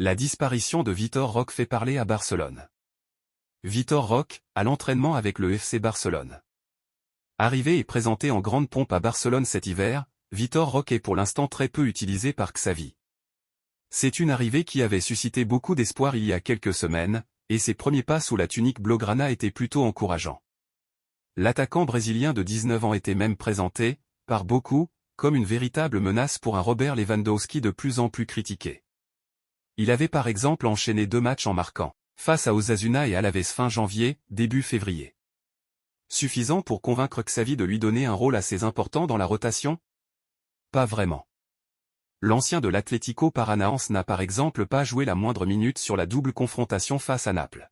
La disparition de Vitor Roque fait parler à Barcelone. Vitor Roque, à l'entraînement avec le FC Barcelone. Arrivé et présenté en grande pompe à Barcelone cet hiver, Vitor Roque est pour l'instant très peu utilisé par Xavi. C'est une arrivée qui avait suscité beaucoup d'espoir il y a quelques semaines, et ses premiers pas sous la tunique blaugrana étaient plutôt encourageants. L'attaquant brésilien de 19 ans était même présenté, par beaucoup, comme une véritable menace pour un Robert Lewandowski de plus en plus critiqué. Il avait par exemple enchaîné 2 matchs en marquant, face à Osasuna et Alaves fin janvier, début février. Suffisant pour convaincre Xavi de lui donner un rôle assez important dans la rotation? Pas vraiment. L'ancien de l'Atlético Paranaense n'a par exemple pas joué la moindre minute sur la double confrontation face à Naples.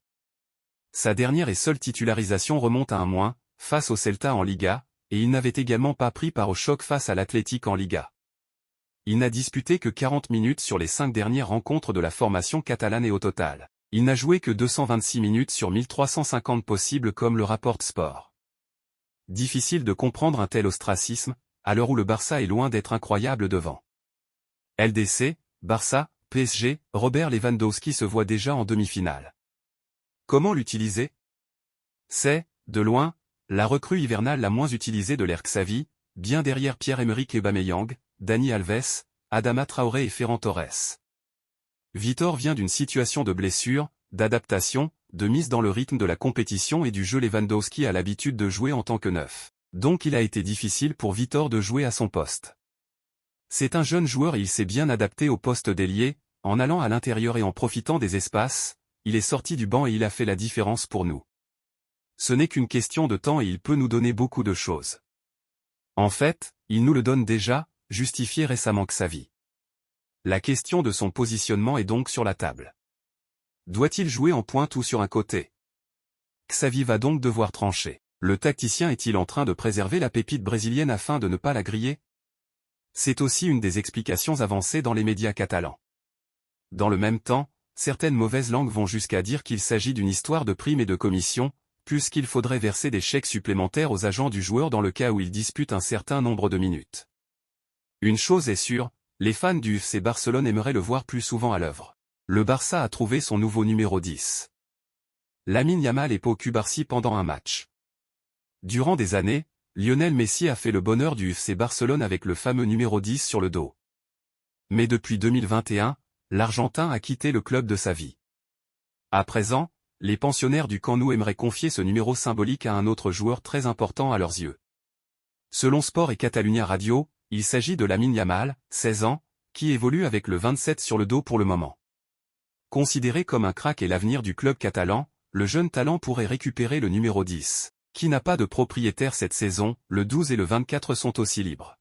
Sa dernière et seule titularisation remonte à un mois, face au Celta en Liga, et il n'avait également pas pris part au choc face à l'Athletic en Liga. Il n'a disputé que 40 minutes sur les 5 dernières rencontres de la formation catalane et au total, il n'a joué que 226 minutes sur 1350 possibles comme le rapporte Sport. Difficile de comprendre un tel ostracisme, à l'heure où le Barça est loin d'être incroyable devant. LDC, Barça, PSG, Robert Lewandowski se voit déjà en demi-finale. Comment l'utiliser? C'est, de loin, la recrue hivernale la moins utilisée de l'ère Xavi, bien derrière Pierre-Emerick Aubameyang, Dani Alves, Adama Traoré et Ferran Torres. Vitor vient d'une situation de blessure, d'adaptation, de mise dans le rythme de la compétition et du jeu. Lewandowski a l'habitude de jouer en tant que neuf, donc il a été difficile pour Vitor de jouer à son poste. C'est un jeune joueur et il s'est bien adapté au poste d'ailier, en allant à l'intérieur et en profitant des espaces, il est sorti du banc et il a fait la différence pour nous. Ce n'est qu'une question de temps et il peut nous donner beaucoup de choses. En fait, il nous le donne déjà, justifié récemment Xavi. La question de son positionnement est donc sur la table. Doit-il jouer en pointe ou sur un côté? Xavi va donc devoir trancher. Le tacticien est-il en train de préserver la pépite brésilienne afin de ne pas la griller? C'est aussi une des explications avancées dans les médias catalans. Dans le même temps, certaines mauvaises langues vont jusqu'à dire qu'il s'agit d'une histoire de primes et de commissions, puisqu'il faudrait verser des chèques supplémentaires aux agents du joueur dans le cas où il dispute un certain nombre de minutes. Une chose est sûre, les fans du FC Barcelone aimeraient le voir plus souvent à l'œuvre. Le Barça a trouvé son nouveau numéro 10. Lamine Yamal est Pau Cubarsí pendant un match. Durant des années, Lionel Messi a fait le bonheur du FC Barcelone avec le fameux numéro 10 sur le dos. Mais depuis 2021, l'Argentin a quitté le club de sa vie. À présent, les pensionnaires du Camp Nou aimeraient confier ce numéro symbolique à un autre joueur très important à leurs yeux. Selon Sport et Catalunya Radio, il s'agit de Lamine Yamal, 16 ans, qui évolue avec le 27 sur le dos pour le moment. Considéré comme un crack et l'avenir du club catalan, le jeune talent pourrait récupérer le numéro 10, qui n'a pas de propriétaire cette saison, le 12 et le 24 sont aussi libres.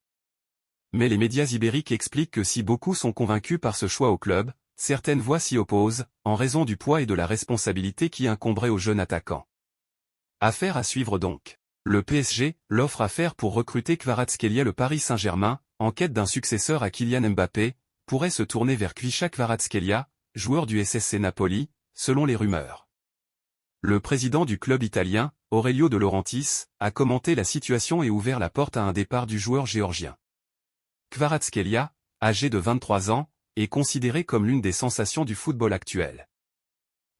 Mais les médias ibériques expliquent que si beaucoup sont convaincus par ce choix au club, certaines voix s'y opposent, en raison du poids et de la responsabilité qui incomberait au jeune attaquant. Affaire à suivre donc. Le PSG, l'offre à faire pour recruter Kvaratskhelia. Le Paris Saint-Germain, en quête d'un successeur à Kylian Mbappé, pourrait se tourner vers Kvisha Kvaratskhelia, joueur du SSC Napoli, selon les rumeurs. Le président du club italien, Aurelio De Laurentiis, a commenté la situation et ouvert la porte à un départ du joueur géorgien. Kvaratskhelia, âgé de 23 ans, est considéré comme l'une des sensations du football actuel.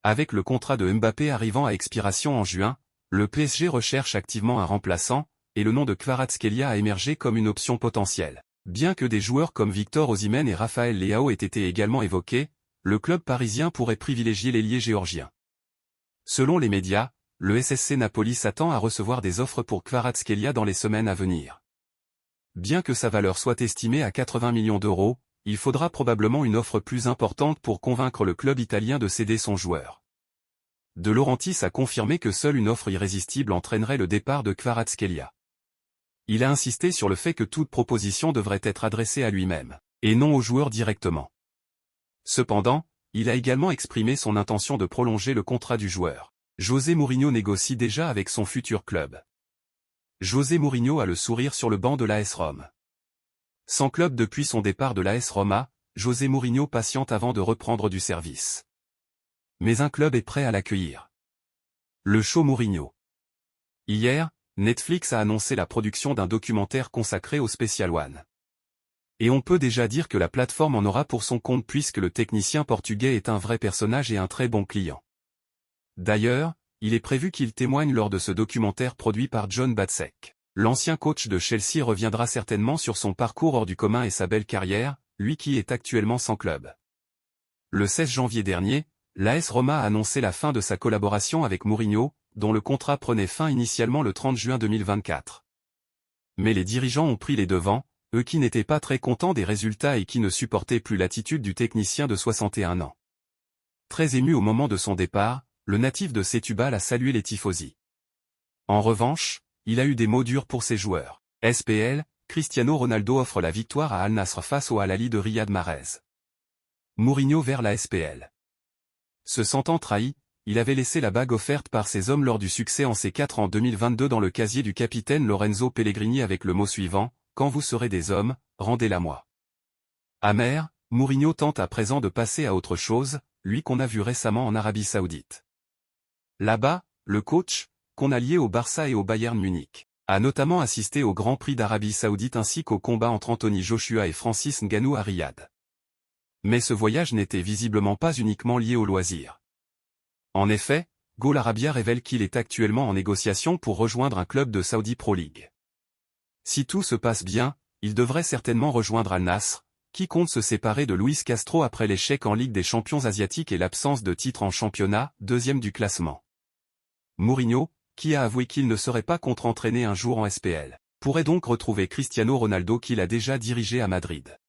Avec le contrat de Mbappé arrivant à expiration en juin, le PSG recherche activement un remplaçant, et le nom de Kvaratskhelia a émergé comme une option potentielle. Bien que des joueurs comme Victor Osimhen et Raphaël Leao aient été également évoqués, le club parisien pourrait privilégier l'ailier géorgien. Selon les médias, le SSC Napoli s'attend à recevoir des offres pour Kvaratskhelia dans les semaines à venir. Bien que sa valeur soit estimée à 80 millions d'euros, il faudra probablement une offre plus importante pour convaincre le club italien de céder son joueur. De Laurentiis a confirmé que seule une offre irrésistible entraînerait le départ de Kvaratskhelia. Il a insisté sur le fait que toute proposition devrait être adressée à lui-même, et non au joueur directement. Cependant, il a également exprimé son intention de prolonger le contrat du joueur. José Mourinho négocie déjà avec son futur club. José Mourinho a le sourire sur le banc de l'AS Rome. Sans club depuis son départ de l'AS Roma, José Mourinho patiente avant de reprendre du service. Mais un club est prêt à l'accueillir. Le show Mourinho. Hier, Netflix a annoncé la production d'un documentaire consacré au Special One. Et on peut déjà dire que la plateforme en aura pour son compte puisque le technicien portugais est un vrai personnage et un très bon client. D'ailleurs, il est prévu qu'il témoigne lors de ce documentaire produit par John Badsek. L'ancien coach de Chelsea reviendra certainement sur son parcours hors du commun et sa belle carrière, lui qui est actuellement sans club. Le 16 janvier dernier, l'AS Roma a annoncé la fin de sa collaboration avec Mourinho, dont le contrat prenait fin initialement le 30 juin 2024. Mais les dirigeants ont pris les devants, eux qui n'étaient pas très contents des résultats et qui ne supportaient plus l'attitude du technicien de 61 ans. Très ému au moment de son départ, le natif de Setúbal a salué les tifosi. En revanche, il a eu des mots durs pour ses joueurs. SPL, Cristiano Ronaldo offre la victoire à Al Nassr face au Al Ahly de Riyad Mahrez. Mourinho vers la SPL. Se sentant trahi, il avait laissé la bague offerte par ses hommes lors du succès en C4 en 2022 dans le casier du capitaine Lorenzo Pellegrini avec le mot suivant, « Quand vous serez des hommes, rendez-la moi ». Amer, Mourinho tente à présent de passer à autre chose, lui qu'on a vu récemment en Arabie Saoudite. Là-bas, le coach, qu'on a lié au Barça et au Bayern Munich, a notamment assisté au Grand Prix d'Arabie Saoudite ainsi qu'au combat entre Anthony Joshua et Francis Ngannou à Riyad. Mais ce voyage n'était visiblement pas uniquement lié au loisir. En effet, Goal Arabia révèle qu'il est actuellement en négociation pour rejoindre un club de Saudi Pro League. Si tout se passe bien, il devrait certainement rejoindre Al Nassr, qui compte se séparer de Luis Castro après l'échec en Ligue des Champions asiatiques et l'absence de titre en championnat, deuxième du classement. Mourinho, qui a avoué qu'il ne serait pas contre entraîner un jour en SPL, pourrait donc retrouver Cristiano Ronaldo qu'il a déjà dirigé à Madrid.